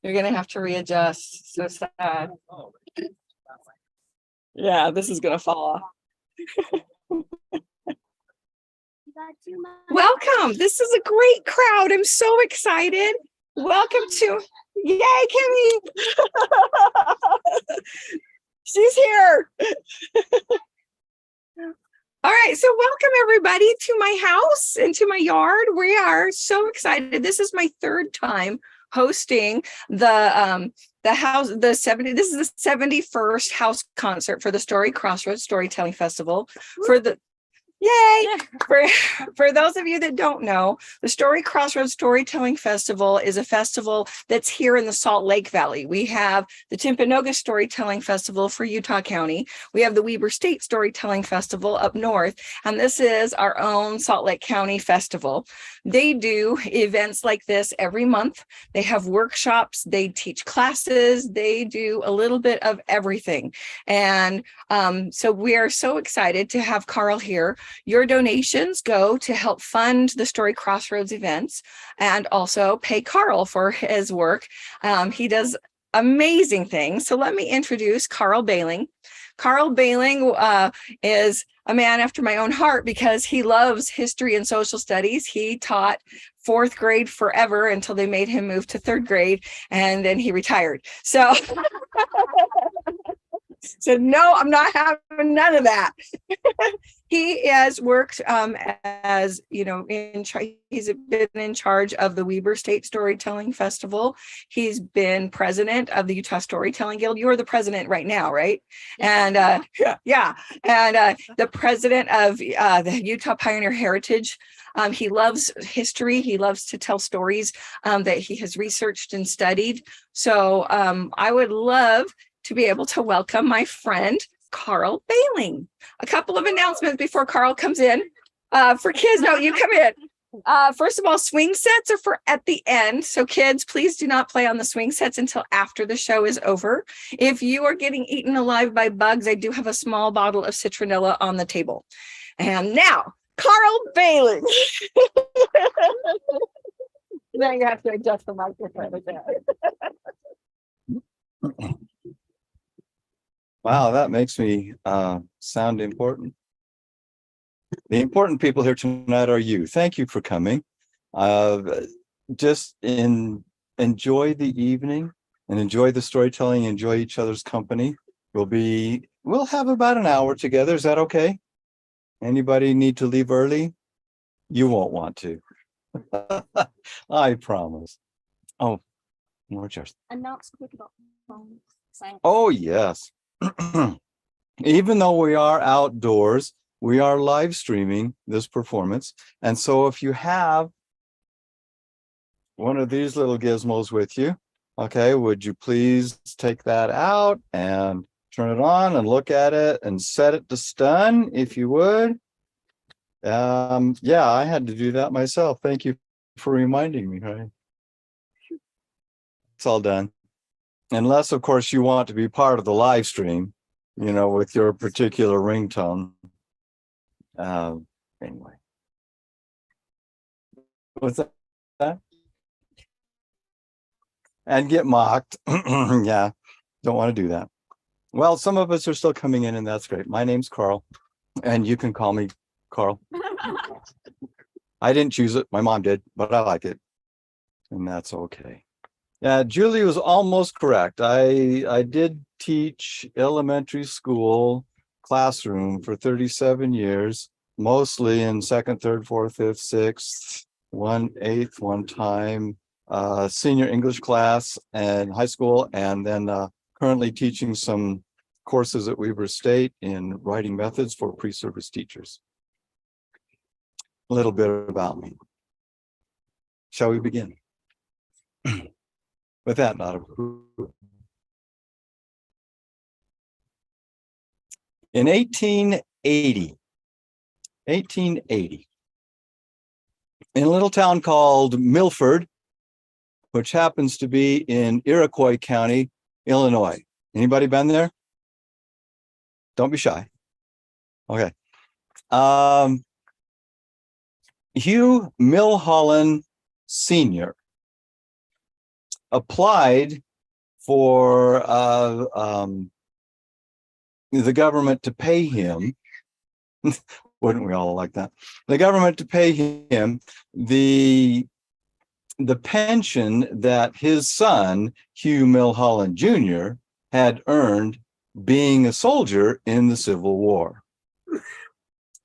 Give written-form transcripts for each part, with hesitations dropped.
You're gonna have to readjust. So sad. Yeah, this is gonna fall off. Welcome. This is a great crowd. I'm so excited. Welcome to, yay, Kimmy. She's here. All right, so welcome everybody to my house and to my yard. We are so excited. This is my third time hosting the house, this is the 71st house concert for the Story Crossroads Storytelling Festival. Yay! For those of you that don't know, the Story Crossroads Storytelling Festival is a festival that's here in the Salt Lake Valley. We have the Timpanogos Storytelling Festival for Utah County. We have the Weber State Storytelling Festival up north, and this is our own Salt Lake County festival. They do events like this every month. They have workshops, they teach classes, they do a little bit of everything. And so we are so excited to have Karl here. Your donations go to help fund the Story Crossroads events and also pay Karl for his work. He does amazing things. So let me introduce Karl Behling. Karl Behling is a man after my own heart because he loves history and social studies. He taught fourth grade forever until they made him move to third grade, and then he retired. So said, no, I'm not having none of that. He has worked as, you know, he's been in charge of the Weber State Storytelling Festival. He's been president of the Utah Storytelling Guild. You're the president right now, right? And yeah, and the president of the Utah Pioneer Heritage. He loves history. He loves to tell stories that he has researched and studied. So I would love to be able to welcome my friend, Karl Behling. A couple of announcements before Karl comes in. For kids, no, you come in. First of all, swing sets are for at the end. So kids, please do not play on the swing sets until after the show is over. If you are getting eaten alive by bugs, I do have a small bottle of citronella on the table. And now, Karl Behling. Now you have to adjust the microphone. Wow, that makes me sound important. The important people here tonight are you. Thank you for coming. Just enjoy the evening and enjoy the storytelling, enjoy each other's company. We'll have about an hour together. Is that okay? Anybody need to leave early? You won't want to. I promise. Oh, where's yours? Announce quick about phones. Oh, yes. Even though we are outdoors, we are live streaming this performance. And so if you have one of these little gizmos with you, okay, would you please take that out and turn it on and look at it and set it to stun, if you would. Yeah, I had to do that myself. Thank you for reminding me, right? It's all done. Unless, of course, you want to be part of the live stream, you know, with your particular ringtone. Anyway. What's that? And get mocked. Yeah, don't want to do that. Well, some of us are still coming in, and that's great. My name's Karl, and you can call me Karl. I didn't choose it. My mom did, but I like it, and that's okay. Yeah, Julie was almost correct. I did teach elementary school classroom for 37 years, mostly in second, third, fourth, fifth, sixth, 1/8 one time, senior English class and high school, and then currently teaching some courses at Weber State in writing methods for pre-service teachers. A little bit about me. Shall we begin? With that, not a in 1880, in a little town called Milford, which happens to be in Iroquois County, Illinois. Anybody been there? Don't be shy. Okay. Hugh Milholland Sr. applied for the government to pay him. Wouldn't we all like that? The government to pay him the pension that his son, Hugh Milholland Jr., had earned being a soldier in the Civil War.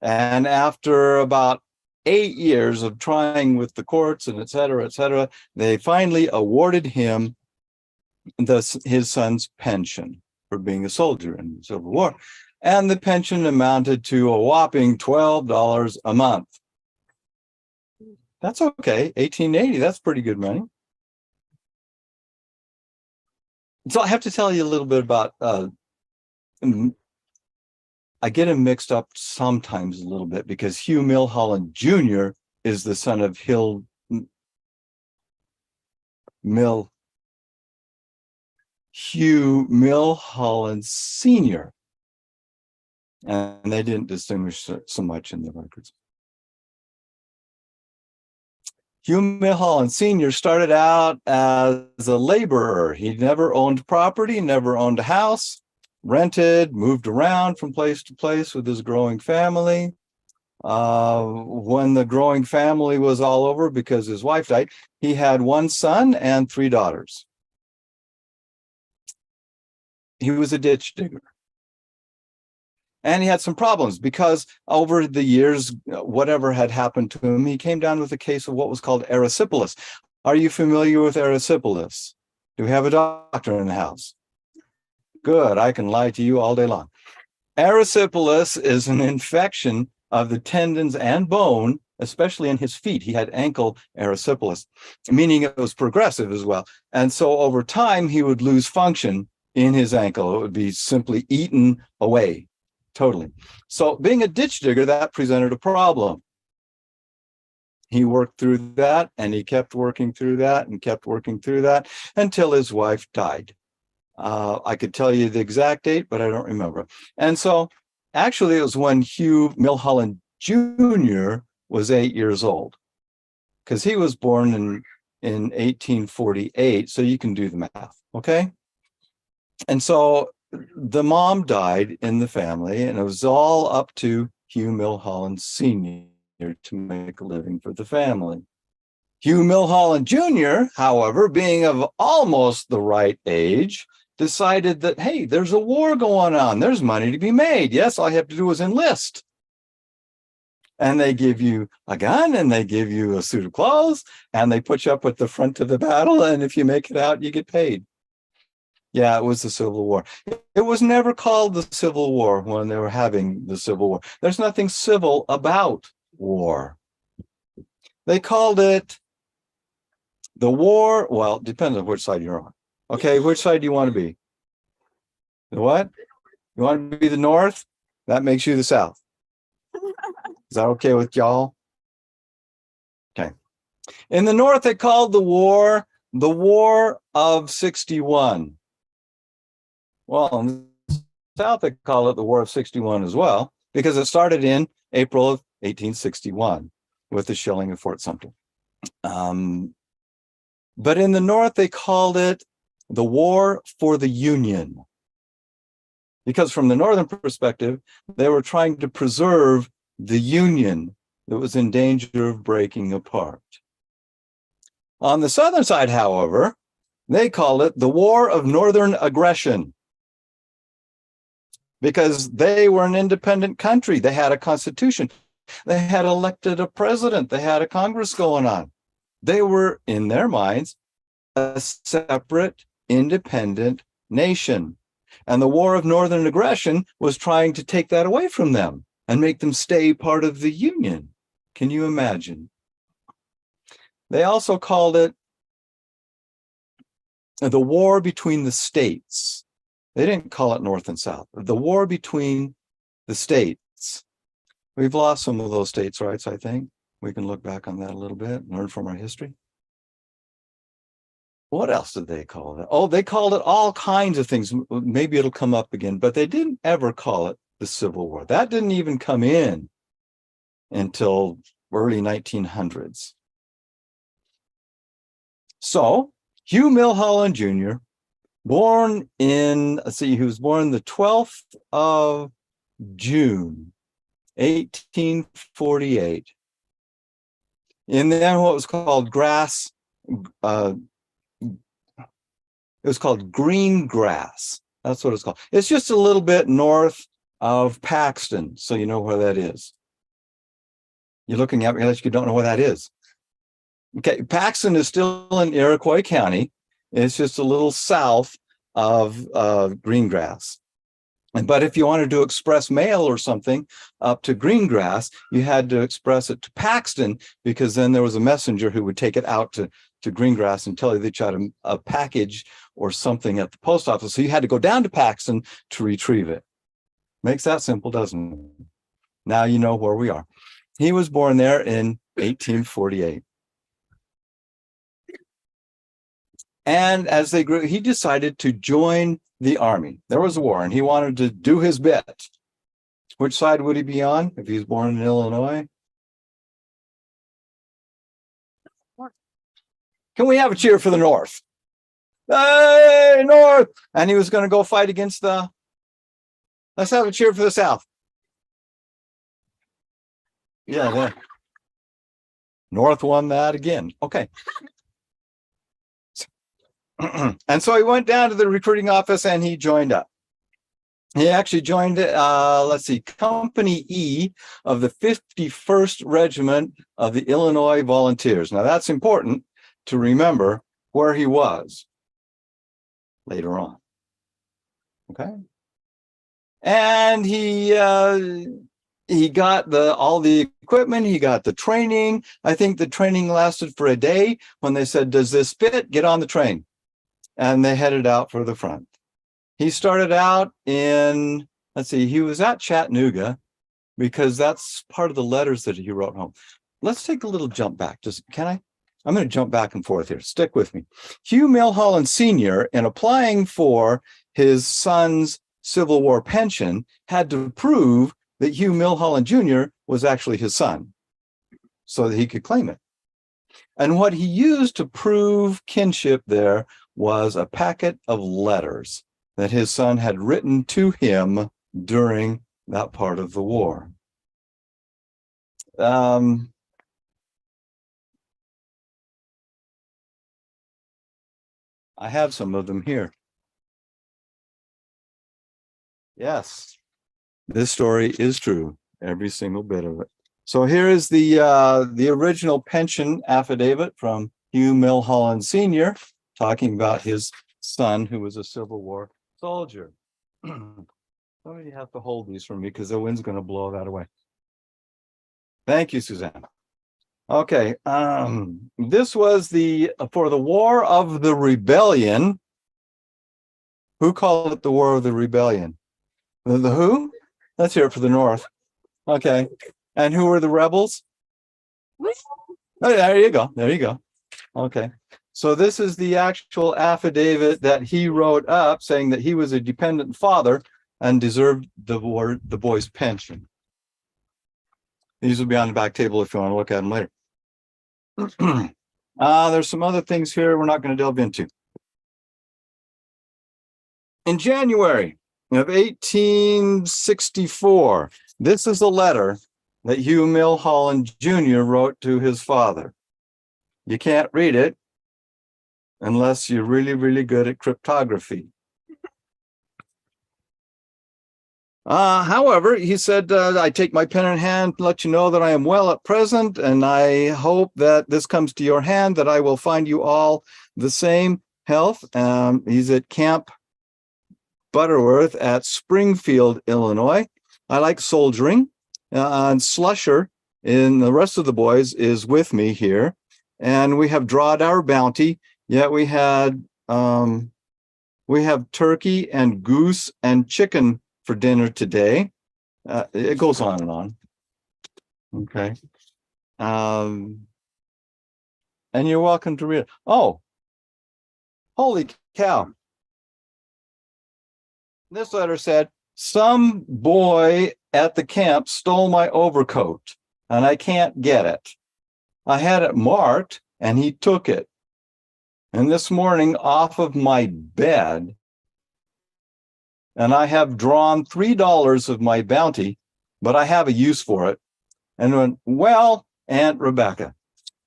And after about 8 years of trying with the courts and et cetera, they finally awarded him his son's pension for being a soldier in the Civil War. And the pension amounted to a whopping $12 a month. That's okay. 1880, that's pretty good money. So I have to tell you a little bit about, I get him mixed up sometimes a little bit because Hugh Milholland Jr. is the son of Hugh Milholland Sr. And they didn't distinguish so much in the records. Hugh Milholland Sr. started out as a laborer. He never owned property, never owned a house, rented, moved around from place to place with his growing family. When the growing family was all over because his wife died, he had one son and 3 daughters. He was a ditch digger. And he had some problems because over the years, whatever had happened to him, he came down with a case of what was called erysipelas. Are you familiar with erysipelas? Do we have a doctor in the house? Good, I can lie to you all day long. Erysipelas is an infection of the tendons and bone, especially in his feet. He had ankle erysipelas, meaning it was progressive as well. And so over time, he would lose function in his ankle. It would be simply eaten away. Totally. So being a ditch digger, that presented a problem. He worked through that and he kept working through that and kept working through that until his wife died. I could tell you the exact date, but I don't remember. And so actually it was when Hugh Milholland Jr. was 8 years old because he was born in 1848. So you can do the math. Okay. And so the mom died in the family, and it was all up to Hugh Milholland Sr. to make a living for the family. Hugh Milholland Jr., however, being of almost the right age, decided that, hey, there's a war going on. There's money to be made. Yes, all you have to do is enlist. And they give you a gun, and they give you a suit of clothes, and they put you up at the front of the battle, and if you make it out, you get paid. Yeah, it was the Civil War. It was never called the Civil War when they were having the Civil War. There's nothing civil about war. They called it the war. Well, it depends on which side you're on. Okay, which side do you want to be? The what? You want to be the North? That makes you the South. Is that okay with y'all? Okay. In the North, they called the War of 61. Well, in the South, they call it the War of 61 as well, because it started in April of 1861 with the shelling of Fort Sumter. But in the North, they called it the War for the Union, because from the Northern perspective, they were trying to preserve the Union that was in danger of breaking apart. On the Southern side, however, they called it the War of Northern Aggression, because they were an independent country. They had a constitution. They had elected a president. They had a Congress going on. They were, in their minds, a separate, independent nation. And the War of Northern Aggression was trying to take that away from them and make them stay part of the Union. Can you imagine? They also called it the war between the states. They didn't call it North and South. The war between the states. We've lost some of those states' rights, I think. We can look back on that a little bit, learn from our history. What else did they call it? Oh, they called it all kinds of things. Maybe it'll come up again, but they didn't ever call it the Civil War. That didn't even come in until early 1900s. So Hugh Milholland Jr., born in, he was born the 12th of June, 1848, in then what was called it was called green grass. That's what it's called. It's just a little bit north of Paxton, so you know where that is. You're looking at me unless you don't know where that is. Okay, Paxton is still in Iroquois County. It's just a little south of Greengrass. But if you wanted to express mail or something up to Greengrass, you had to express it to Paxton, because then there was a messenger who would take it out to Greengrass and tell you that you had a package or something at the post office. So you had to go down to Paxton to retrieve it. Makes that simple, doesn't it? Now you know where we are. He was born there in 1848. And as they grew, he decided to join the army. There was a war and he wanted to do his bit. Which side would he be on if he was born in Illinois? Can we have a cheer for the North? Hey, North! And he was going to go fight against let's have a cheer for the South. Yeah. North won that again. Okay. And so he went down to the recruiting office and he joined up. He actually joined, Company E of the 51st Regiment of the Illinois Volunteers. Now that's important to remember where he was later on. Okay. And he got all the equipment, he got the training. I think the training lasted for a day. When they said, does this fit? Get on the train. And they headed out for the front. He started out in, he was at Chattanooga, because that's part of the letters that he wrote home. Let's take a little jump back. Can I? I'm going to jump back and forth here. Stick with me. Hugh Milholland Sr., in applying for his son's Civil War pension, had to prove that Hugh Milholland Jr. was actually his son so that he could claim it. And what he used to prove kinship there was a packet of letters that his son had written to him during that part of the war. I have some of them here. Yes, this story is true, every single bit of it. So here is the original pension affidavit from Hugh Milholland Sr., talking about his son who was a Civil War soldier. Somebody have to hold these for me because the wind's going to blow that away. Thank you, Suzanne. Okay, this was for the War of the Rebellion. Who called it the War of the Rebellion? The who? Let's hear it for the North. Okay, and who were the rebels? Oh, there you go. There you go. Okay. So this is the actual affidavit that he wrote up, saying that he was a dependent father and deserved the boy's pension. These will be on the back table if you want to look at them later. There's some other things here we're not going to delve into. In January of 1864, this is a letter that Hugh Milholland Jr. wrote to his father. You can't read it unless you're really, really good at cryptography. However, he said, I take my pen in hand to let you know that I am well at present, and I hope that this comes to your hand, that I will find you all the same health. He's at Camp Butterworth at Springfield, Illinois. I like soldiering, and Slusher, and the rest of the boys, is with me here. And we have drawed our bounty. Yet we have turkey and goose and chicken for dinner today. It goes on and on. Okay. And you're welcome to read it. Oh, holy cow. This letter said, some boy at the camp stole my overcoat and I can't get it. I had it marked and he took it. And this morning off of my bed, and I have drawn $3 of my bounty, but I have a use for it. And went, well, Aunt Rebecca.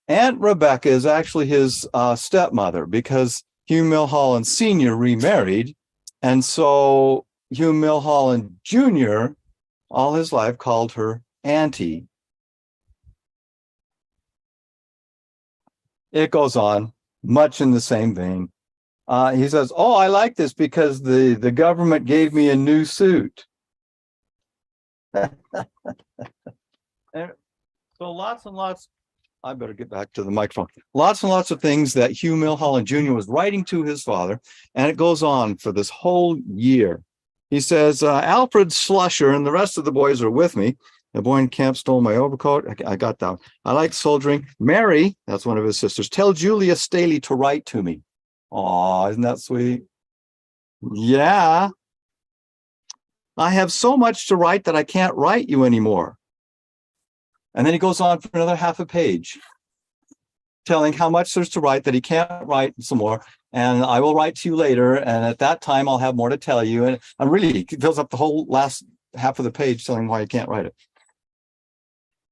Aunt Rebecca is actually his stepmother, because Hugh Milholland Sr. remarried. And so Hugh Milholland Jr. all his life called her Auntie. It goes on, much in the same vein. He says, oh, I like this because the government gave me a new suit. And so lots and lots, I better get back to the microphone. Lots and lots of things that Hugh Milholland Jr. was writing to his father, and it goes on for this whole year. He says, Alfred Slusher and the rest of the boys are with me. The boy in camp stole my overcoat. I got that. I like soldiering. Mary, that's one of his sisters, tell Julia Staley to write to me. Aw, isn't that sweet? Yeah. I have so much to write that I can't write you anymore. And then he goes on for another half a page, telling how much there's to write that he can't write some more. And I will write to you later. And at that time, I'll have more to tell you. And I'm really, he fills up the whole last half of the page telling why he can't write it.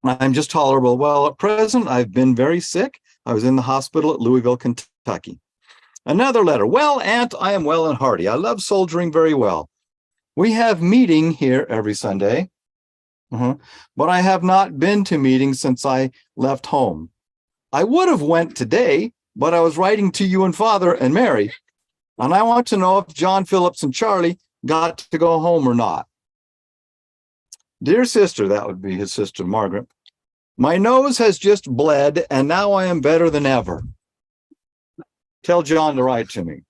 I'm just tolerable. Well, at present, I've been very sick. I was in the hospital at Louisville, Kentucky. Another letter. Well, Aunt, I am well and hearty. I love soldiering very well. We have meeting here every Sunday. But I have not been to meetings since I left home. I would have went today, but I was writing to you and Father and Mary, and I want to know if John Phillips and Charlie got to go home or not. Dear sister, that would be his sister Margaret, my nose has just bled, and now I am better than ever. Tell John to write to me.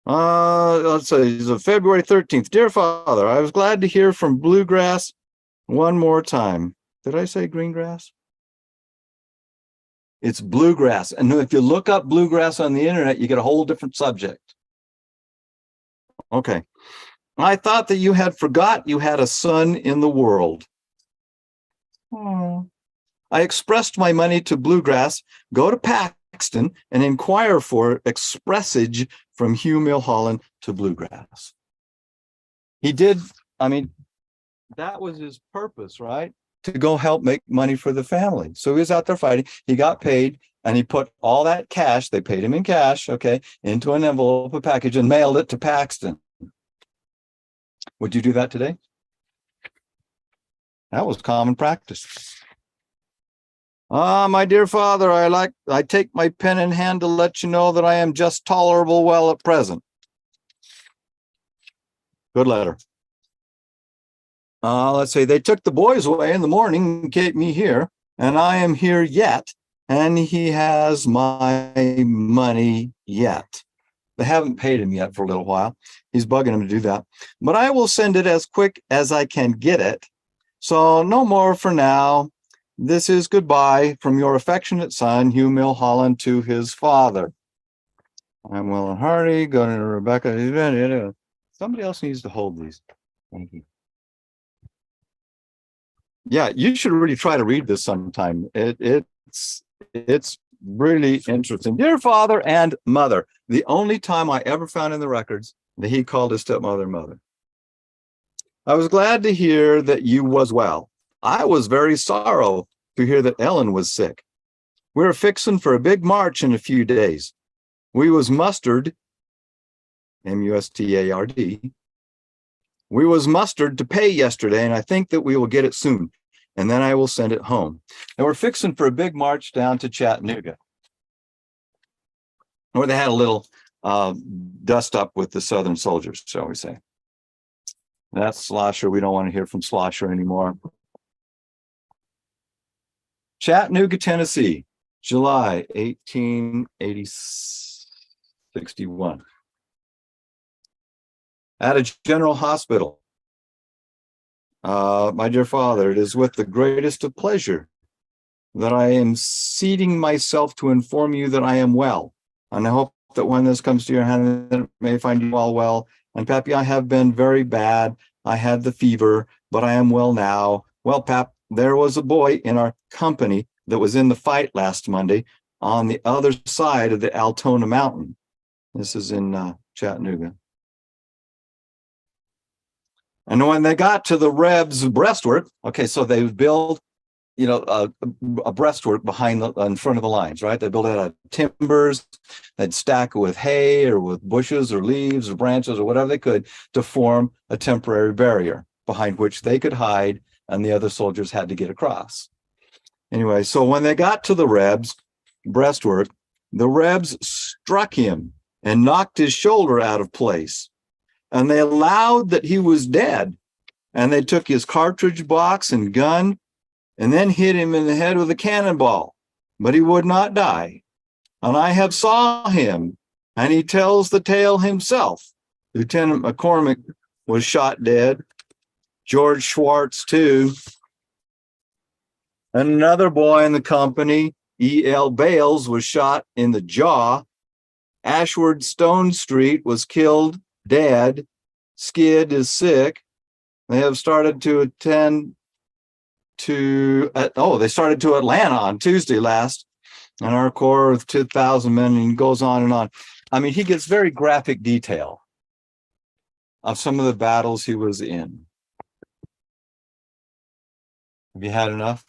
Let's say it's February 13th. Dear Father, I was glad to hear from Bluegrass one more time. Did I say green grass? It's bluegrass. And if you look up bluegrass on the internet, you get a whole different subject. Okay. I thought that you had forgot you had a son in the world. Oh. I expressed my money to Bluegrass. Go to Paxton and inquire for expressage from Hugh Milholland to Bluegrass. He did, I mean, that was his purpose, right? To go help make money for the family. So he was out there fighting. He got paid, and he put all that cash, they paid him in cash, okay, into an envelope, a package, and mailed it to Paxton. Would you do that today? That was common practice. My dear Father, I take my pen in hand to let you know that I am just tolerable well at present. Good letter. Let's say they took the boys away in the morning and kept me here, and I am here yet, and he has my money yet. They haven't paid him yet for a little while. He's bugging him to do that, but I will send it as quick as I can get it. So no more for now. This is goodbye from your affectionate son, Hugh Milholland, to his father. I'm well and hearty. Go to Rebecca. Somebody else needs to hold these. Thank you. Yeah, you should really try to read this sometime. It's really interesting. Dear Father and Mother, the only time I ever found in the records that he called his stepmother mother. I was glad to hear that you was well. I was very sorrow to hear that Ellen was sick. We're fixing for a big march in a few days. We was mustered, M-U-S-T-A-R-D. We was mustered to pay yesterday, and I think that we will get it soon, and then I will send it home. And we're fixing for a big march down to Chattanooga, where they had a little dust up with the Southern soldiers, shall we say. That's Slosher. We don't want to hear from Slosher anymore. Chattanooga, Tennessee, July 1861. At a general hospital. My dear Father, it is with the greatest of pleasure that I am seating myself to inform you that I am well. And I hope that when this comes to your hand, it may find you all well. And Pappy, I have been very bad. I had the fever, but I am well now. Well, Pap, there was a boy in our company that was in the fight last Monday. on the other side of the Altona Mountain. This is in Chattanooga. And when they got to the Rebs breastwork, okay, so they would build, a breastwork in front of the lines, right? They build it out of timbers. They'd stack it with hay or with bushes or leaves or branches or whatever they could to form a temporary barrier behind which they could hide and the other soldiers had to get across. Anyway, so when they got to the Rebs breastwork, the Rebs struck him and knocked his shoulder out of place. And they allowed that he was dead. And they took his cartridge box and gun and then hit him in the head with a cannonball. But he would not die. And I have saw him, and he tells the tale himself. Lieutenant McCormick was shot dead. George Schwartz, too. And another boy in the company, E.L. Bales, was shot in the jaw. Ashward Stone Street was killed, dead. Skid is sick. They have started to they started to Atlanta on Tuesday last. And our corps of 2,000 men, and goes on and on. I mean, he gets very graphic detail of some of the battles he was in. Have you had enough?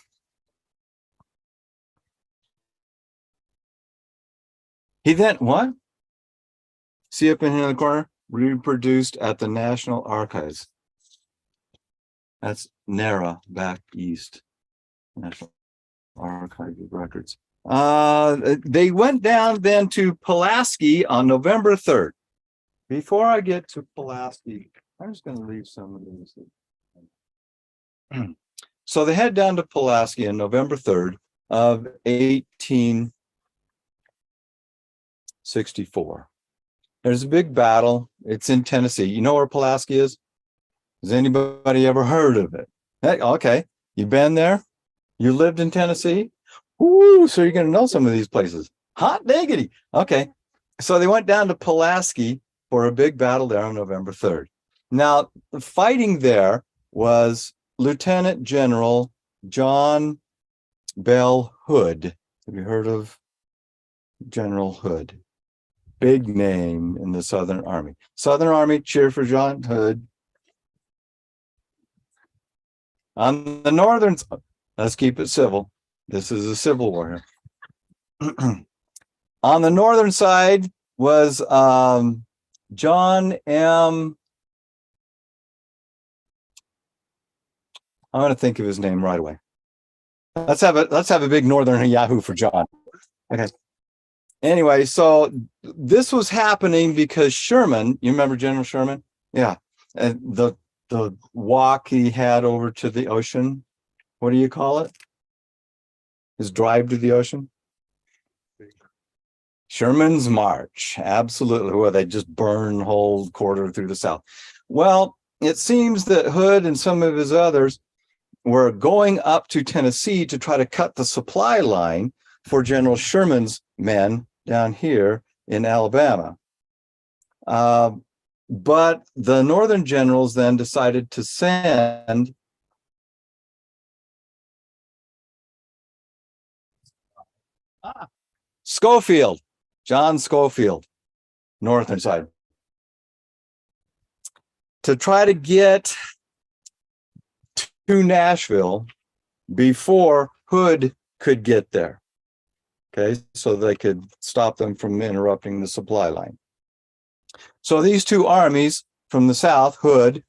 He then, what? See up in here in the corner? Reproduced at the National Archives. That's NARA back east. National Archive of Records. They went down then to Pulaski on November 3rd. Before I get to Pulaski, I'm just going to leave some of these. So they head down to Pulaski on November 3rd of 1864. There's a big battle. It's in Tennessee. You know where Pulaski is? Has anybody ever heard of it? Hey, okay. You been there? You lived in Tennessee? Ooh, so you're going to know some of these places. Hot diggity. Okay. So they went down to Pulaski for a big battle there on November 3rd. Now, the fighting there was Lieutenant General John Bell Hood. Have you heard of General Hood? Big name in the Southern Army. Southern Army, cheer for John Hood. On the northern, let's keep it civil. This is a civil war here. On the northern side was John M. I'm going to think of his name right away. Let's have a big northern Yahoo for John. Okay. Anyway, so this was happening because Sherman, you remember General Sherman? Yeah. And the walk he had over to the ocean, what do you call it? His drive to the ocean? Sherman's March, absolutely, where they just burn whole quarter through the South. Well, it seems that Hood and some of his others were going up to Tennessee to try to cut the supply line for General Sherman's men down here in Alabama. But the Northern generals then decided to send Schofield, John Schofield, northern side, to try to get to Nashville before Hood could get there. Okay, so they could stop them from interrupting the supply line. So these two armies from the south, Hood,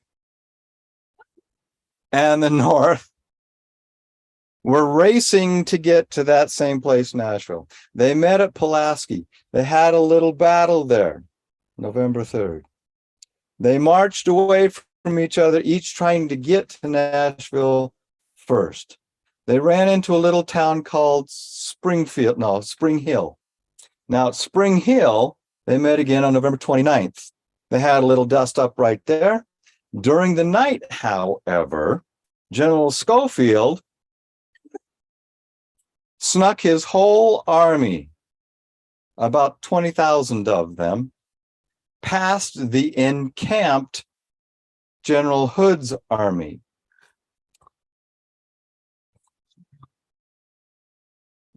and the north, were racing to get to that same place, Nashville. They met at Pulaski. They had a little battle there, November 3rd. They marched away from each other, each trying to get to Nashville first. They ran into a little town called Spring Hill. Now, at Spring Hill, they met again on November 29th. They had a little dust up right there. During the night, however, General Schofield snuck his whole army, about 20,000 of them, past the encamped General Hood's army.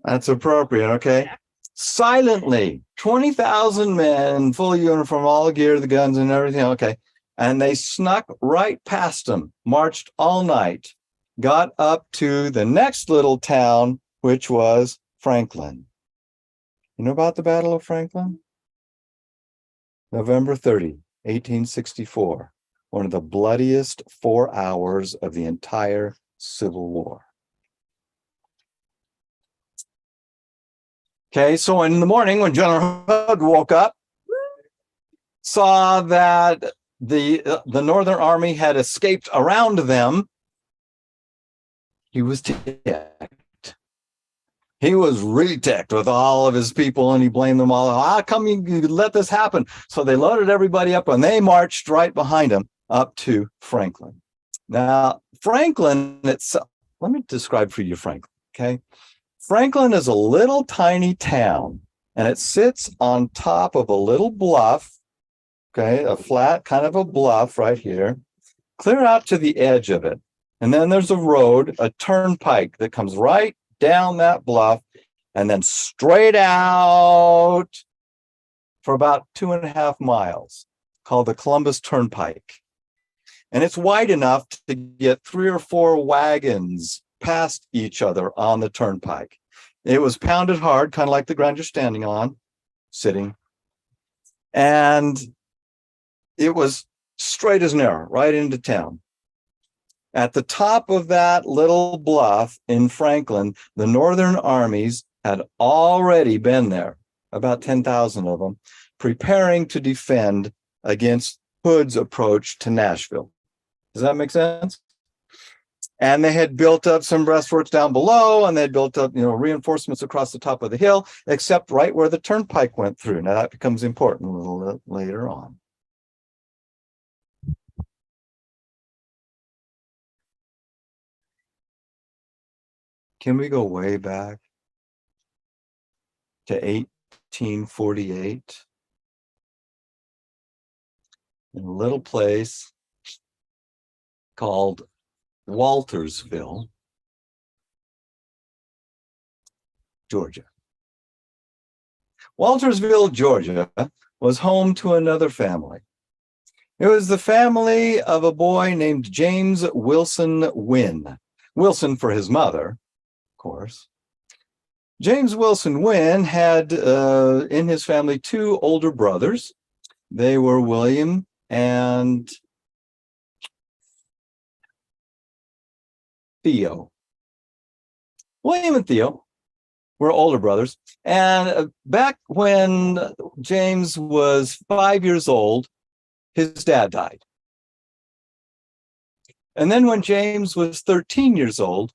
That's appropriate, okay? silently, 20,000 men, full uniform, all the gear, the guns and everything. Okay. And they snuck right past them, marched all night, got up to the next little town, which was Franklin. You know about the Battle of Franklin? November 30, 1864, one of the bloodiest 4 hours of the entire Civil War. Okay, so in the morning when General Hood woke up, saw that the Northern Army had escaped around them, he was ticked. He was really ticked with all of his people, and he blamed them all. How come you let this happen? So they loaded everybody up, and they marched right behind him up to Franklin. Now, Franklin itself, let me describe for you Franklin, okay? Franklin is a little tiny town, and it sits on top of a little bluff, okay, a flat kind of a bluff right here, clear out to the edge of it. And then there's a road, a turnpike that comes right down that bluff and then straight out for about 2.5 miles, called the Columbus Turnpike. And it's wide enough to get 3 or 4 wagons past each other on the turnpike. It was pounded hard, kind of like the ground you're standing on, sitting. And it was straight as an arrow, right into town. At the top of that little bluff in Franklin, the Northern armies had already been there, about 10,000 of them, preparing to defend against Hood's approach to Nashville. Does that make sense? And they had built up some breastworks down below, and they had built up, reinforcements across the top of the hill, except right where the turnpike went through. Now that becomes important a little bit later on. Can we go way back to 1848? In a little place called Waltersville, Georgia. Waltersville, Georgia was home to another family. It was the family of a boy named James Wilson Wynn. Wilson for his mother, of course. James Wilson Wynn had in his family 2 older brothers. They were William and Theo. William and Theo were older brothers. And back when James was 5 years old, his dad died. And then when James was 13 years old,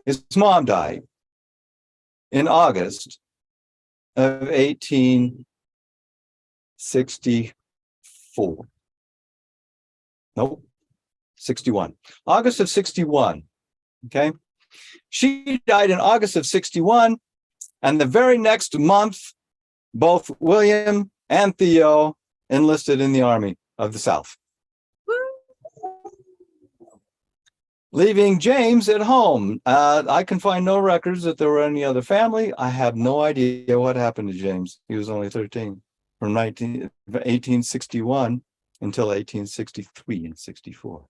his mom died in August of 1864. Nope. 61. August of 61. Okay. She died in August of 61. And the very next month, both William and Theo enlisted in the Army of the South, leaving James at home. I can find no records that there were any other family. I have no idea what happened to James. He was only 13 from 1861 until 1863 and 64.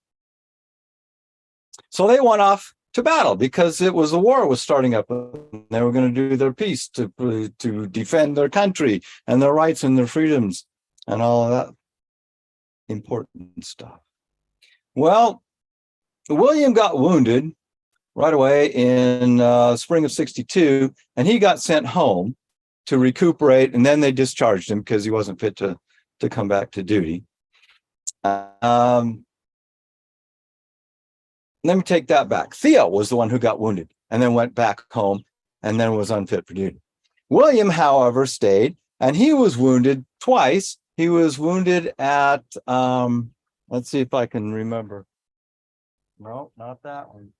So they went off to battle because it was a war was starting up. They were going to do their piece to defend their country and their rights and their freedoms and all of that important stuff. Well, William got wounded right away in spring of 62, and he got sent home to recuperate, and then they discharged him because he wasn't fit to come back to duty. Let me take that back. Theo was the one who got wounded and then went back home and then was unfit for duty. William, however, stayed, and he was wounded twice. He was wounded at, let's see if I can remember. No, not that one.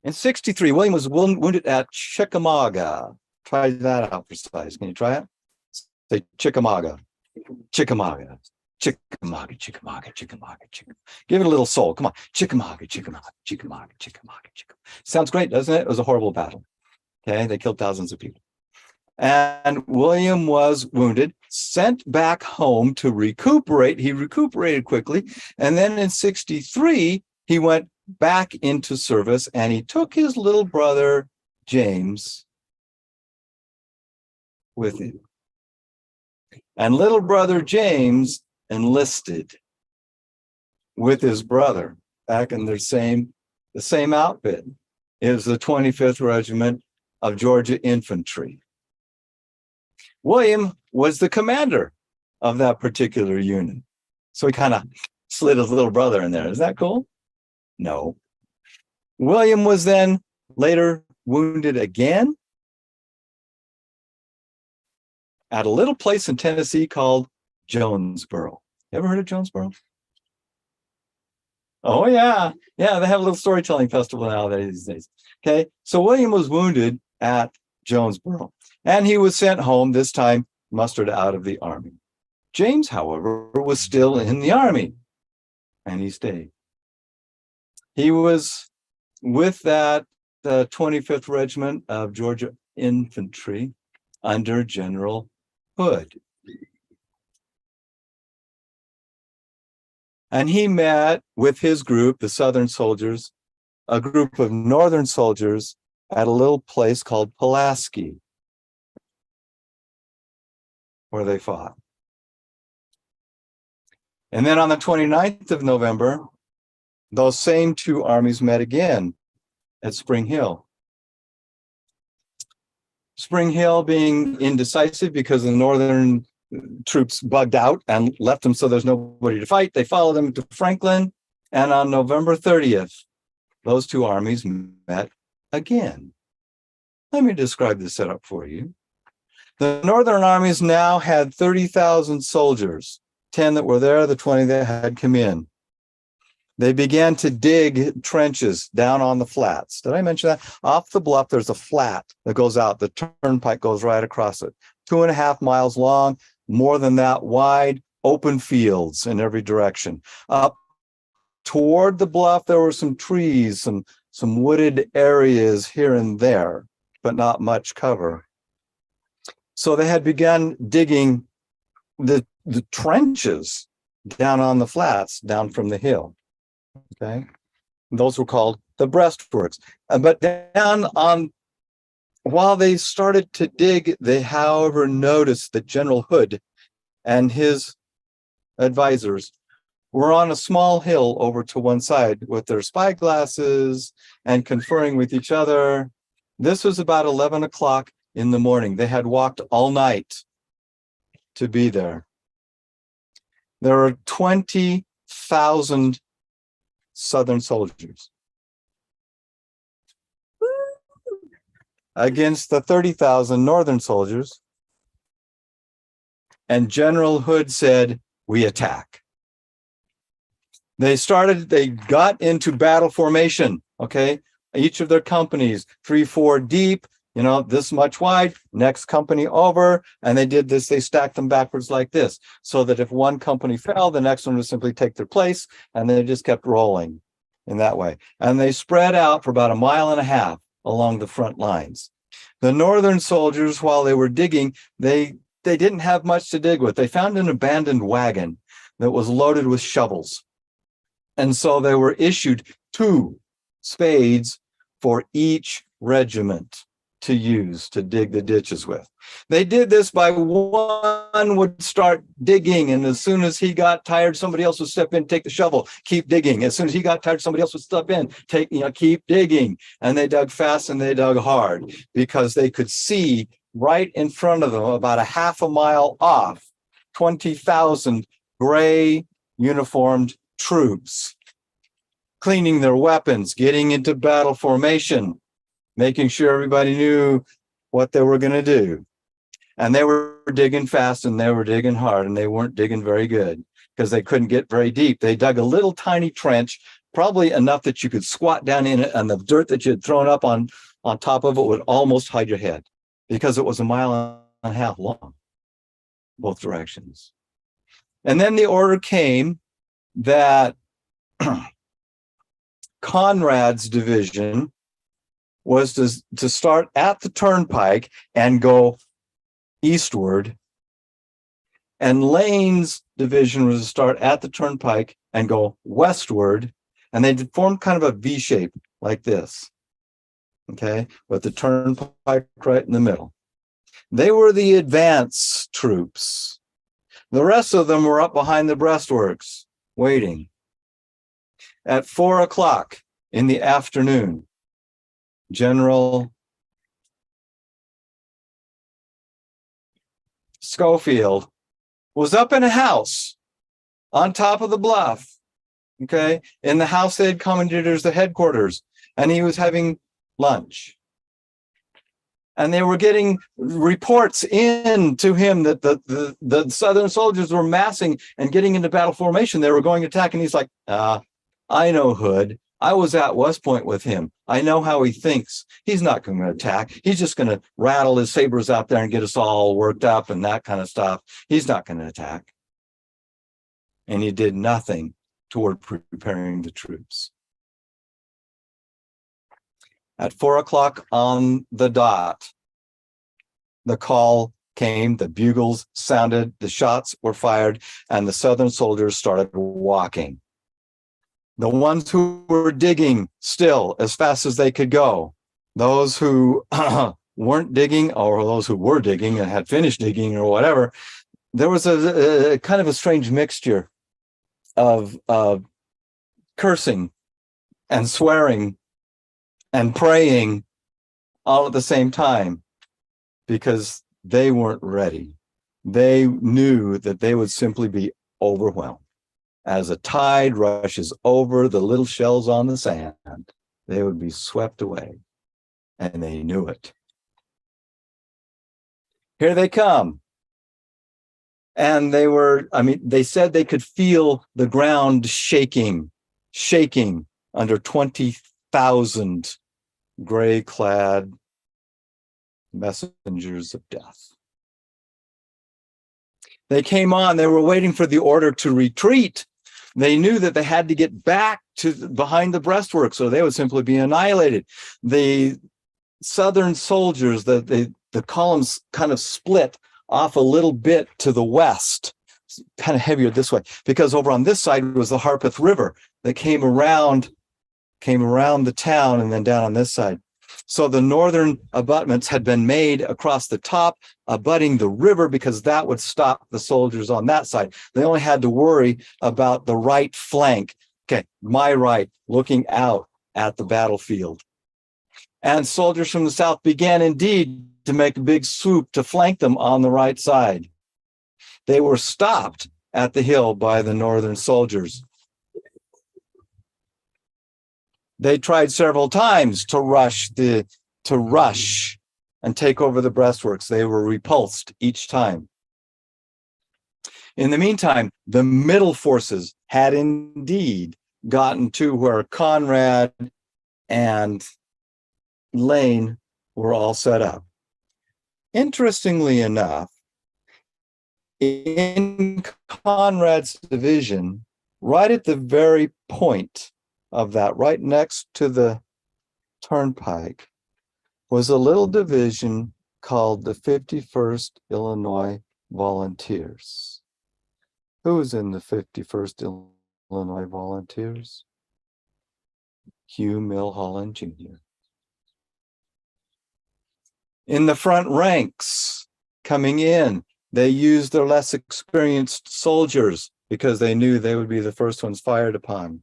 In 63, William was wounded at Chickamauga. Try that out for size. Can you try it? Say Chickamauga. Chickamauga. Chickamauga, Chickamauga, Chickamauga, Chickamauga. Give it a little soul. Come on. Chickamauga, Chickamauga, Chickamauga, Chickamauga, Chickamauga. Sounds great, doesn't it? It was a horrible battle. Okay, they killed thousands of people. And William was wounded, sent back home to recuperate. He recuperated quickly. And then in 63, he went back into service and he took his little brother, James, with him. And little brother James enlisted with his brother back in the same outfit. It was the 25th Regiment of Georgia Infantry. William was the commander of that particular unit. So he kind of slid his little brother in there. Is that cool? No. William was then later wounded again at a little place in Tennessee called Jonesboro. You ever heard of Jonesboro? Oh, yeah. Yeah, they have a little storytelling festival nowadays these days. Okay, so William was wounded at Jonesboro, and he was sent home, this time mustered out of the army. James, however, was still in the army, and he stayed. He was with the 25th Regiment of Georgia Infantry under General Hood. And he met with his group, the Southern soldiers, a group of Northern soldiers at a little place called Pulaski, where they fought. And then on the 29th of November, those same two armies met again at Spring Hill. Spring Hill being indecisive because the Northern troops bugged out and left them so there's nobody to fight. They followed them to Franklin, and on November 30th, those two armies met again. Let me describe the setup for you. The Northern armies now had 30,000 soldiers, 10 that were there, the 20 that had come in. They began to dig trenches down on the flats. Did I mention that? Off the bluff, there's a flat that goes out. The turnpike goes right across it. 2.5 miles long, more than that wide, open fields in every direction. Up toward the bluff, there were some trees, some wooded areas here and there, but not much cover. So they had begun digging the trenches down on the flats, down from the hill. Okay, those were called the breastworks. But down on, while they started to dig, they, however, noticed that General Hood and his advisors were on a small hill over to one side with their spyglasses and conferring with each other. This was about 11 o'clock in the morning. They had walked all night to be there. There were 20,000 Southern soldiers against the 30,000 Northern soldiers. And General Hood said, "We attack." They got into battle formation, okay? Each of their companies, 3, 4 deep, this much wide, next company over. And they did this, they stacked them backwards like this, so that if one company fell, the next one would simply take their place, and they just kept rolling in that way. And they spread out for about 1.5 miles along the front lines. The Northern soldiers, while they were digging, they didn't have much to dig with. They found an abandoned wagon that was loaded with shovels. And so they were issued 2 spades for each regiment to use to dig the ditches with. They did this by one would start digging, and as soon as he got tired, somebody else would step in, take the shovel, keep digging. As soon as he got tired, somebody else would step in, keep digging. And they dug fast and they dug hard because they could see right in front of them, about 1/2 mile off, 20,000 gray uniformed troops cleaning their weapons, getting into battle formation, making sure everybody knew what they were going to do. And they were digging fast and they were digging hard, and they weren't digging very good because they couldn't get very deep. They dug a little tiny trench, probably enough that you could squat down in it, and the dirt that you had thrown up on top of it would almost hide your head because it was 1.5 miles long, both directions. And then the order came that Conrad's division was to start at the turnpike and go eastward. And Lane's division was to start at the turnpike and go westward. And they formed kind of a V shape like this. Okay, with the turnpike right in the middle. They were the advance troops. The rest of them were up behind the breastworks, waiting. At 4 o'clock in the afternoon, General Schofield was up in a house on top of the bluff, okay, in the house they had commandeered as the headquarters, and he was having lunch. And they were getting reports in to him that the Southern soldiers were massing and getting into battle formation. They were going to attack. And he's like, I know Hood. I was at West Point with him. I know how he thinks. He's not going to attack. He's just going to rattle his sabers out there and get us all worked up and that kind of stuff. He's not going to attack. And he did nothing toward preparing the troops. At 4 o'clock on the dot, the call came, the bugles sounded, the shots were fired, and the Southern soldiers started walking. The ones who were digging still as fast as they could go, those who weren't digging, or those who were digging and had finished digging or whatever, there was a kind of a strange mixture of cursing and swearing and praying all at the same time, because they weren't ready. They knew that they would simply be overwhelmed. As a tide rushes over the little shells on the sand, they would be swept away, and they knew it. Here they come. And they said they could feel the ground shaking under 20,000 gray-clad messengers of death. They came on, they were waiting for the order to retreat. They knew that they had to get back to behind the breastworks, or they would simply be annihilated. The Southern soldiers, the columns kind of split off a little bit to the west, kind of heavier this way, because over on this side was the Harpeth River that came around the town and then down on this side. So the northern abutments had been made across the top, abutting the river, because that would stop the soldiers on that side. They only had to worry about the right flank. Okay, my right, looking out at the battlefield. And soldiers from the south began indeed to make a big swoop to flank them on the right side. They were stopped at the hill by the northern soldiers. They tried several times to rush and take over the breastworks. They were repulsed each time. In the meantime, the middle forces had indeed gotten to where Conrad and Lane were all set up. Interestingly enough, in Conrad's division, right at the very point of that, right next to the turnpike, was a little division called the 51st Illinois Volunteers. Who was in the 51st Illinois Volunteers? Hugh Milholland Jr. In the front ranks, coming in, they used their less experienced soldiers because they knew they would be the first ones fired upon.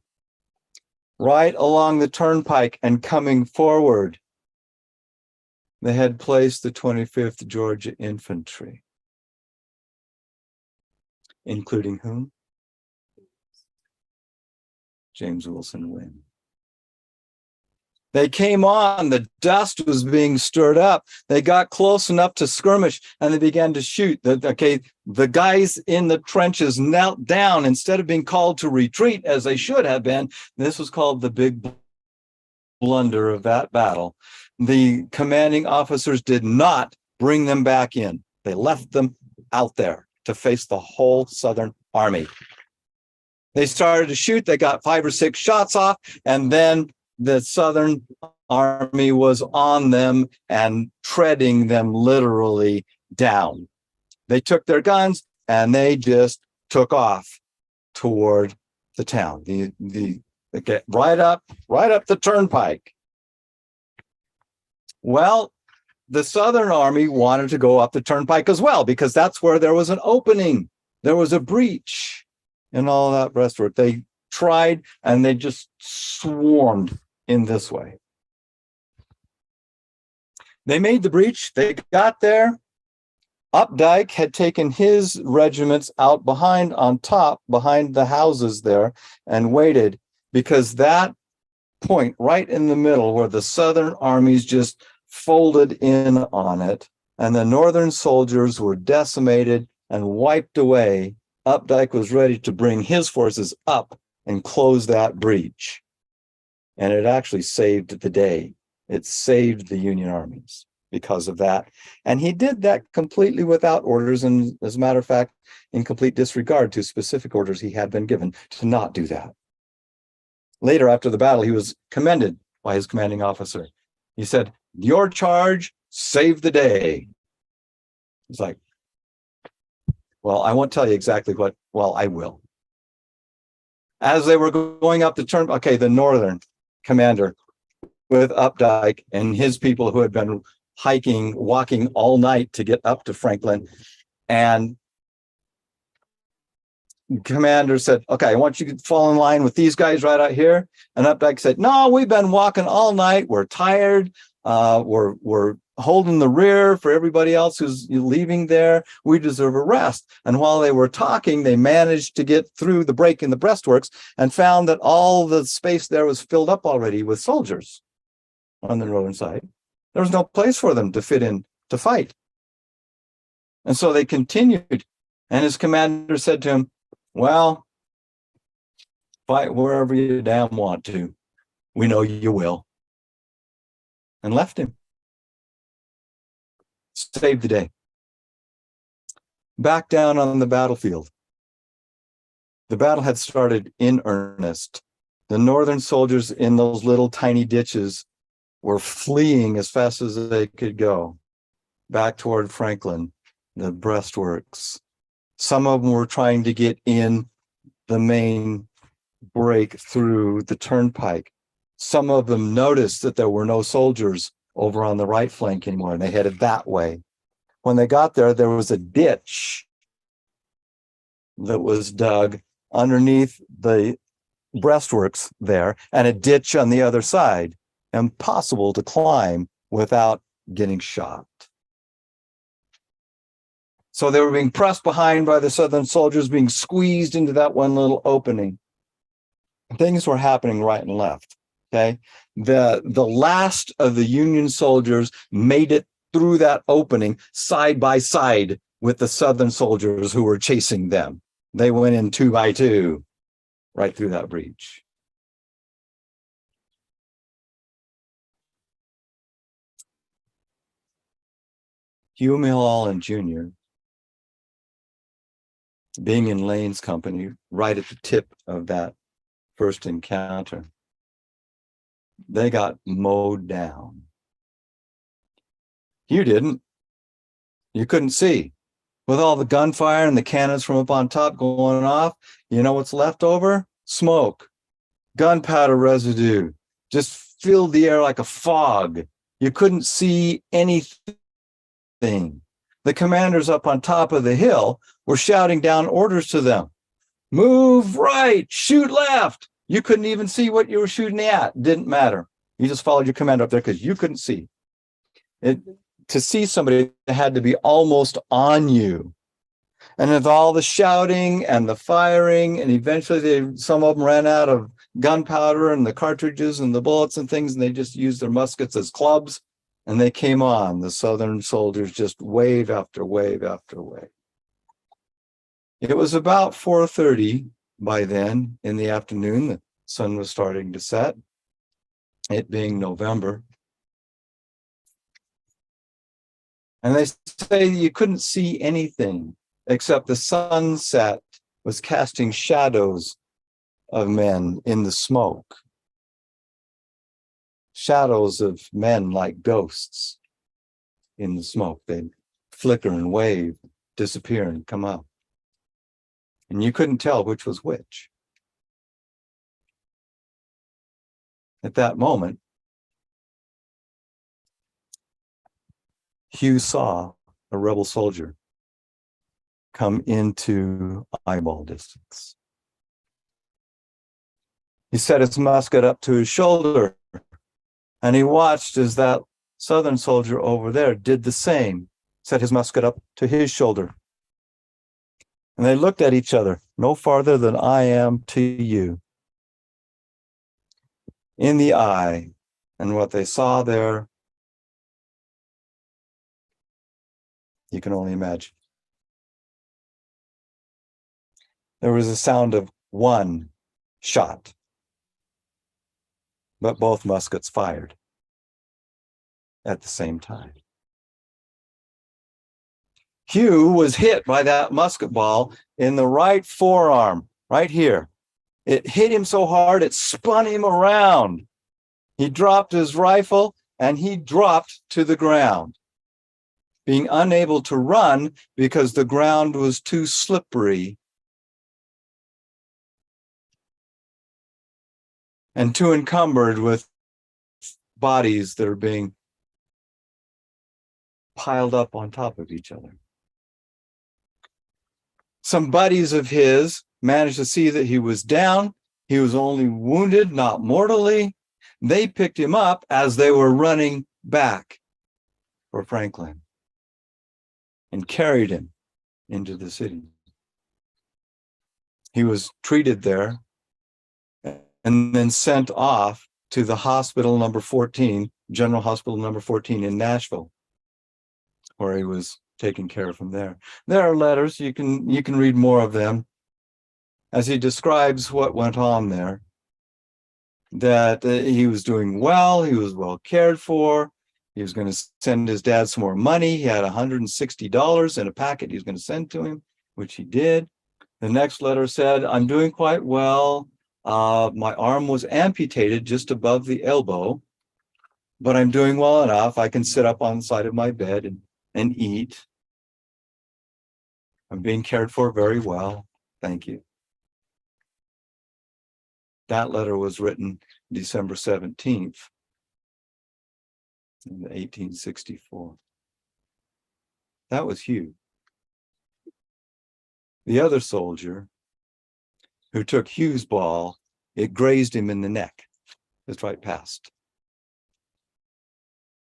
Right along the turnpike and coming forward, they had placed the 25th Georgia Infantry, including whom? James Wilson Wynn. They came on, the dust was being stirred up. They got close enough to skirmish and they began to shoot. The guys in the trenches knelt down instead of being called to retreat as they should have been. This was called the big blunder of that battle. The commanding officers did not bring them back in. They left them out there to face the whole Southern army. They started to shoot. They got 5 or 6 shots off, and then the Southern army was on them and treading them literally down. They took their guns and they just took off toward the town. They get right up the turnpike. Well, the Southern army wanted to go up the turnpike as well, because that's where there was an opening. There was a breach in all that breastwork. They tried and they just swarmed in this way. They made the breach. They got there. Updike had taken his regiments out behind, on top, behind the houses there, and waited, because that point right in the middle where the Southern armies just folded in on it, and the Northern soldiers were decimated and wiped away, Updike was ready to bring his forces up and close that breach. And it actually saved the day. It saved the Union armies because of that. And he did that completely without orders, and as a matter of fact, in complete disregard to specific orders he had been given to not do that. Later, after the battle, he was commended by his commanding officer. He said, "Your charge saved the day." It's like, well, I won't tell you exactly what, well, I will. As they were going up the turn, okay, the Northern commander with Updike and his people who had been walking all night to get up to Franklin, and commander said, "Okay, I want you to fall in line with these guys right out here." And Updike said, "No, we've been walking all night. We're tired. We're holding the rear for everybody else who's leaving there. We deserve a rest." And while they were talking, they managed to get through the break in the breastworks and found that all the space there was filled up already with soldiers on the northern side. There was no place for them to fit in to fight. And so they continued. And his commander said to him, "Well, fight wherever you damn want to. We know you will." And left him. Saved the day. Back down on the battlefield. The battle had started in earnest. The Northern soldiers in those little tiny ditches were fleeing as fast as they could go back toward Franklin, the breastworks. Some of them were trying to get in the main break through the turnpike. Some of them noticed that there were no soldiers over on the right flank anymore, and they headed that way. When they got there, there was a ditch that was dug underneath the breastworks there, and a ditch on the other side, impossible to climb without getting shot. So they were being pressed behind by the Southern soldiers, being squeezed into that one little opening. Things were happening right and left. Okay, the last of the Union soldiers made it through that opening side by side with the Southern soldiers who were chasing them. They went in 2 by 2 right through that breach. Hugh Mulholland Jr., being in Lane's company right at the tip of that first encounter, they got mowed down. You didn't. You couldn't see. With all the gunfire and the cannons from up on top going off, you know what's left over? Smoke. Gunpowder residue. Just filled the air like a fog. You couldn't see anything. The commanders up on top of the hill were shouting down orders to them. Move right, shoot left. You couldn't even see what you were shooting at. Didn't matter. You just followed your commander up there because you couldn't see. To see somebody had to be almost on you. And with all the shouting and the firing, and eventually some of them ran out of gunpowder and the cartridges and the bullets and things, and they just used their muskets as clubs, and they came on. The Southern soldiers just wave after wave after wave. It was about 4:30 by then in the afternoon. The sun was starting to set, it being November. And they say you couldn't see anything except the sunset was casting shadows of men in the smoke. Shadows of men like ghosts in the smoke. They'd flicker and wave, disappear and come up. And you couldn't tell which was which. At that moment, Hugh saw a rebel soldier come into eyeball distance. He set his musket up to his shoulder, and he watched as that Southern soldier over there did the same, set his musket up to his shoulder. And they looked at each other, no farther than I am to you, in the eye. And what they saw there, you can only imagine. There was a sound of one shot, but both muskets fired at the same time. Hugh was hit by that musket ball in the right forearm, right here. It hit him so hard, it spun him around. He dropped his rifle and he dropped to the ground, being unable to run because the ground was too slippery and too encumbered with bodies that are being piled up on top of each other. Some buddies of his managed to see that he was down. He was only wounded, not mortally. They picked him up as they were running back for Franklin and carried him into the city. He was treated there and then sent off to the hospital number 14, General Hospital number 14 in Nashville, where he was taken care of from there. There are letters, you can read more of them as he describes what went on there, that he was doing well, he was well cared for, he was going to send his dad some more money. He had $160 in a packet he was going to send to him, which he did. The next letter said, I'm doing quite well. My arm was amputated just above the elbow, but I'm doing well enough. I can sit up on the side of my bed and eat. I'm being cared for very well. Thank you. That letter was written December 17th, in 1864. That was Hugh. The other soldier who took Hugh's ball, it grazed him in the neck, just right past,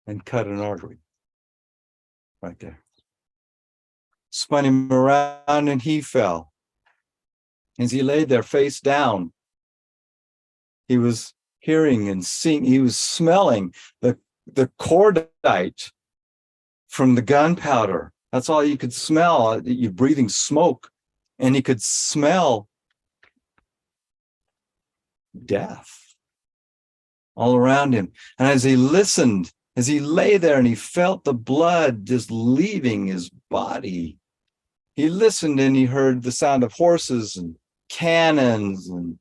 and cut an artery right there. Spun him around and he fell. As he lay there face down, he was hearing and seeing, he was smelling the cordite from the gunpowder. That's all you could smell. You're breathing smoke, and he could smell death all around him. And as he listened, as he lay there and he felt the blood just leaving his body, he listened and he heard the sound of horses and cannons and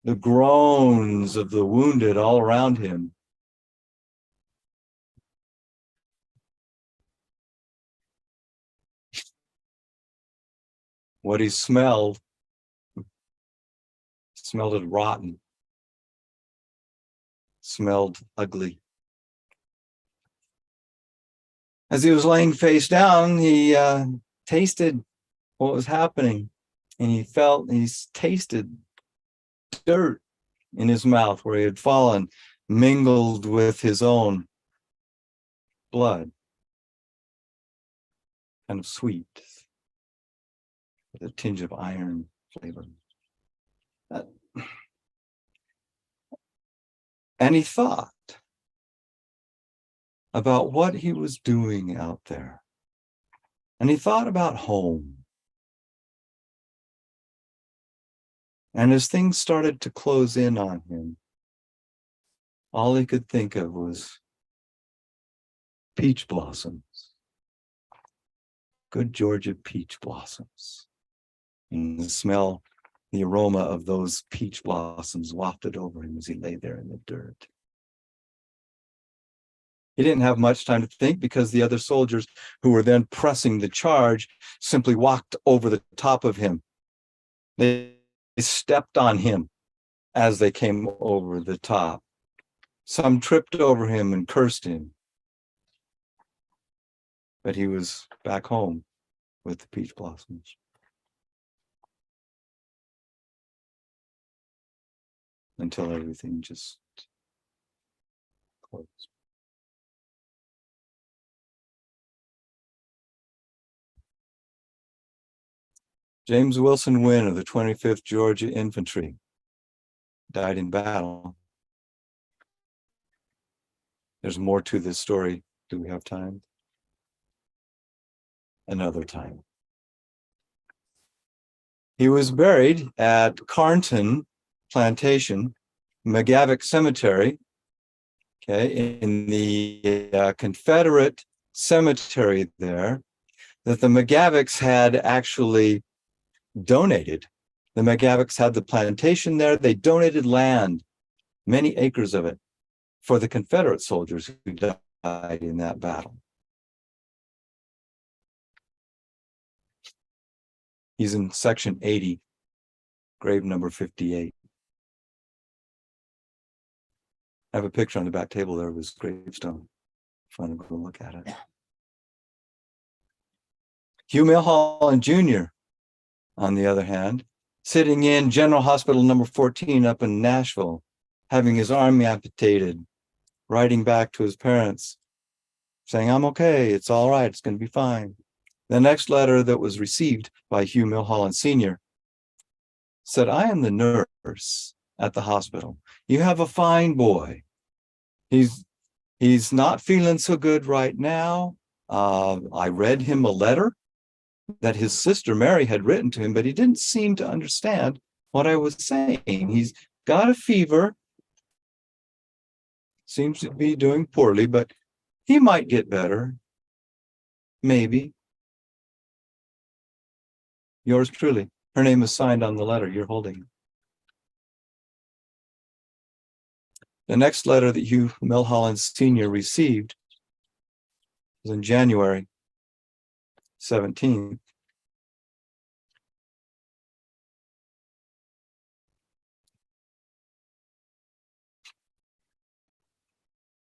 the groans of the wounded all around him. What he smelled it rotten, smelled ugly. As he was laying face down, he tasted what was happening, and he tasted dirt in his mouth where he had fallen, mingled with his own blood, kind of sweet, with a tinge of iron flavor. And he thought about what he was doing out there. And he thought about home. And as things started to close in on him, all he could think of was peach blossoms. Good Georgia peach blossoms. And the aroma of those peach blossoms wafted over him as he lay there in the dirt. He didn't have much time to think because the other soldiers who were then pressing the charge simply walked over the top of him. They stepped on him as they came over the top. Some tripped over him and cursed him. But he was back home with the peach blossoms. Until everything just closed. James Wilson Wynn of the 25th Georgia Infantry died in battle. There's more to this story. Do we have time? Another time. He was buried at Carnton Plantation, McGavick Cemetery, okay, in the Confederate cemetery there that the McGavicks had actually donated. The McGavicks had the plantation there. They donated land, many acres of it, for the Confederate soldiers who died in that battle. He's in section 80, grave number 58. I have a picture on the back table there of his gravestone. If you want to go look at it. Hugh Milholland Jr., on the other hand, sitting in General Hospital number 14 up in Nashville, having his arm amputated, writing back to his parents, saying, "I'm okay, it's all right, it's going to be fine." The next letter that was received by Hugh Milholland Sr. said, "I am the nurse at the hospital. You have a fine boy. He's not feeling so good right now. I read him a letter that his sister Mary had written to him, but he didn't seem to understand what I was saying. He's got a fever, seems to be doing poorly, but he might get better. Maybe. Yours truly." Her name is signed on the letter you're holding. The next letter that Hugh Milholland Sr. received was in January 17th.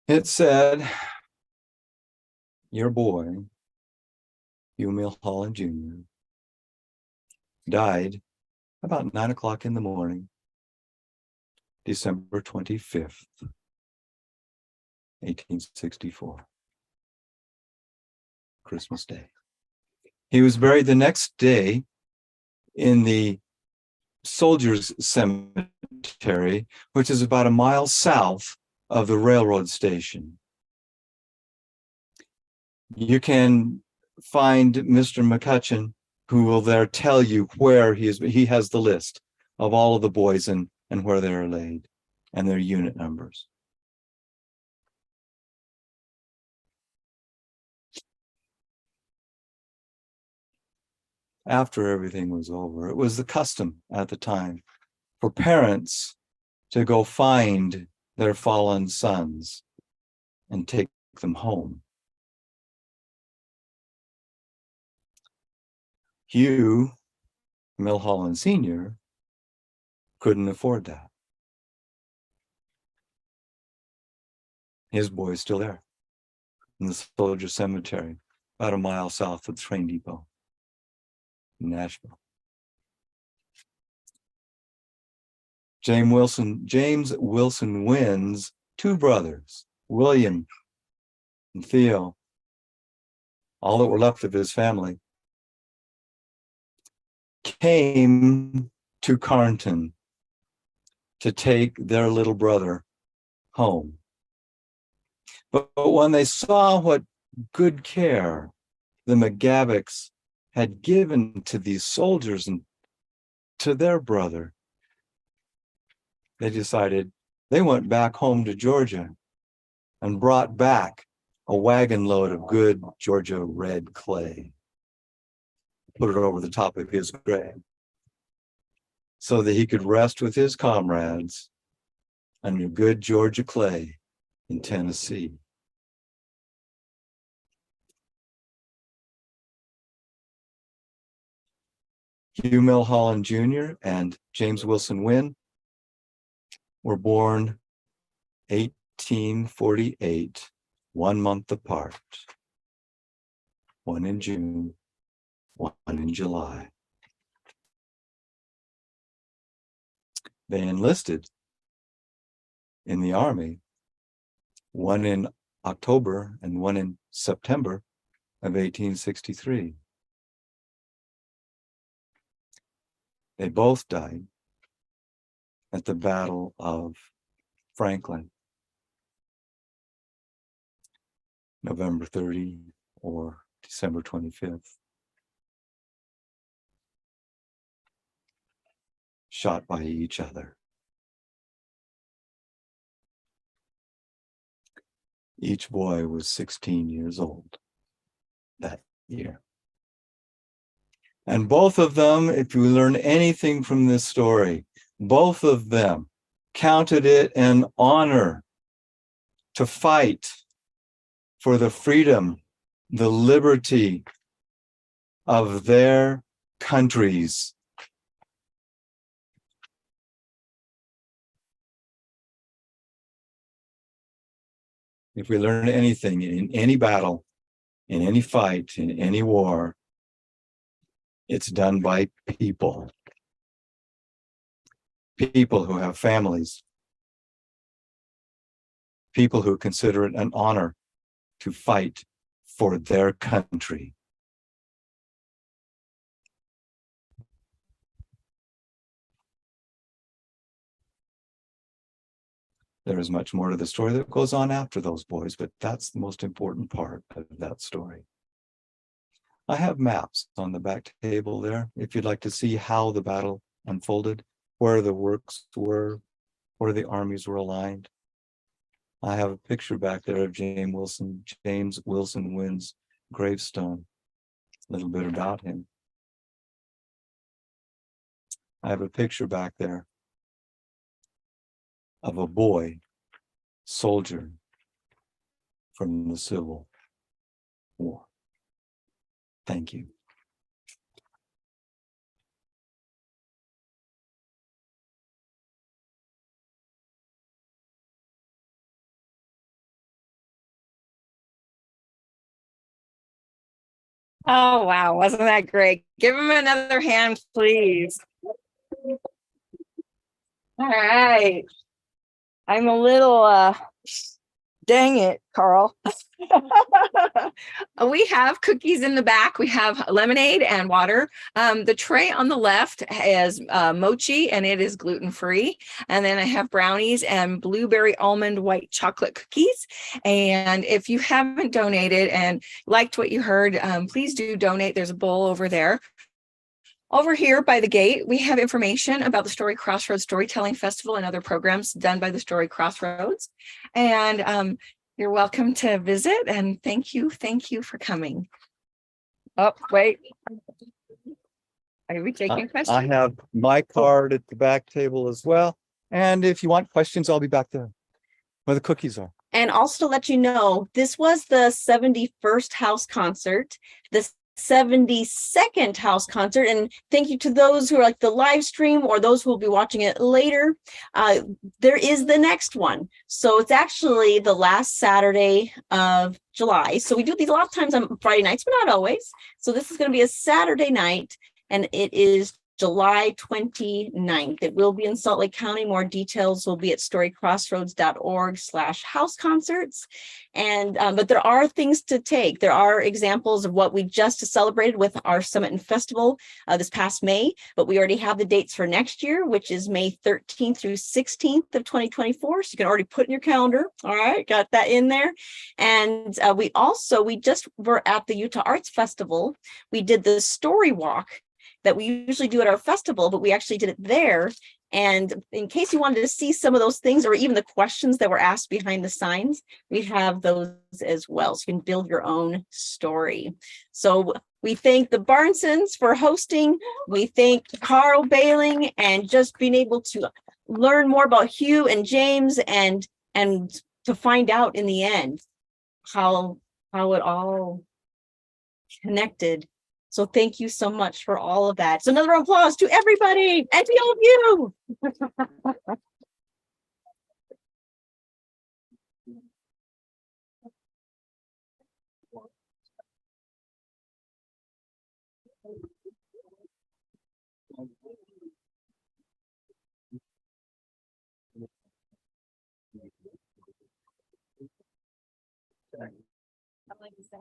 It said, "Your boy, Hugh Milholland Jr., died about 9 o'clock in the morning, December 25th, 1864, Christmas Day." He was buried the next day in the Soldiers Cemetery, which is about a mile south of the railroad station. You can find Mr. McCutcheon, who will there tell you where he is. He has the list of all of the boys and where they are laid and their unit numbers. After everything was over, it was the custom at the time for parents to go find their fallen sons and take them home. Hugh Milholland Sr. couldn't afford that. His boy is still there in the Soldier Cemetery, about a mile south of the train depot in Nashville. James Wilson Wynn's two brothers, William and Theo, all that were left of his family, came to Carnton to take their little brother home. But when they saw what good care the McGavicks had given to these soldiers and to their brother, they decided they went back home to Georgia and brought back a wagon load of good Georgia red clay, put it over the top of his grave. so that he could rest with his comrades under good Georgia clay in Tennessee. Hugh Milholland Jr. and James Wilson Wynn were born 1848, 1 month apart. One in June, one in July. They enlisted in the Army, one in October and one in September of 1863. They both died at the Battle of Franklin, November 30 or December 25th. Shot by each other. Each boy was 16 years old that year. And both of them, if you learn anything from this story, both of them counted it an honor to fight for the freedom, the liberty of their countries. If we learn anything in any battle, in any fight, in any war, it's done by people. People who have families. People who consider it an honor to fight for their country. There is much more to the story that goes on after those boys, but that's the most important part of that story. I have maps on the back table there, if you'd like to see how the battle unfolded, where the works were, where the armies were aligned. I have a picture back there of James Wilson Wynn's gravestone, a little bit about him. I have a picture back there of a boy, soldier from the Civil War. Thank you. Oh, wow. Wasn't that great? Give him another hand, please. All right. I'm a little, dang it, Carl. We have cookies in the back. We have lemonade and water. The tray on the left has mochi, and it is gluten-free. And then I have brownies and blueberry almond white chocolate cookies. And if you haven't donated and liked what you heard, please do donate. There's a bowl over there. Over here by the gate, we have information about the Story Crossroads Storytelling Festival and other programs done by the Story Crossroads. And you're welcome to visit, and thank you for coming. Oh, wait. Are we taking questions? I have my card at the back table as well. And if you want questions, I'll be back there where the cookies are. And also to let you know, this was the 71st house concert, the 72nd house concert. And thank you to those who are like the live stream or those who will be watching it later. There is the next one. So it's actually the last Saturday of July. So we do these a lot of times on Friday nights, but not always. So this is going to be a Saturday night, and it is July 29th. It will be in Salt Lake County. More details will be at storycrossroads.org/house concerts. And but there are things to take. There are examples of what we just celebrated with our Summit and Festival this past May, but we already have the dates for next year, which is May 13th through 16th of 2024. So you can already put in your calendar. All right, got that in there. And we just were at the Utah Arts Festival. We did the story walk that we usually do at our festival, but we actually did it there. And in case you wanted to see some of those things, or even the questions that were asked behind the signs, we have those as well. So you can build your own story. So we thank the Barnsons for hosting. We thank Karl Behling and just being able to learn more about Hugh and James and to find out in the end how it all connected. So thank you so much for all of that. So another applause to everybody and to all of you. I'd like to say.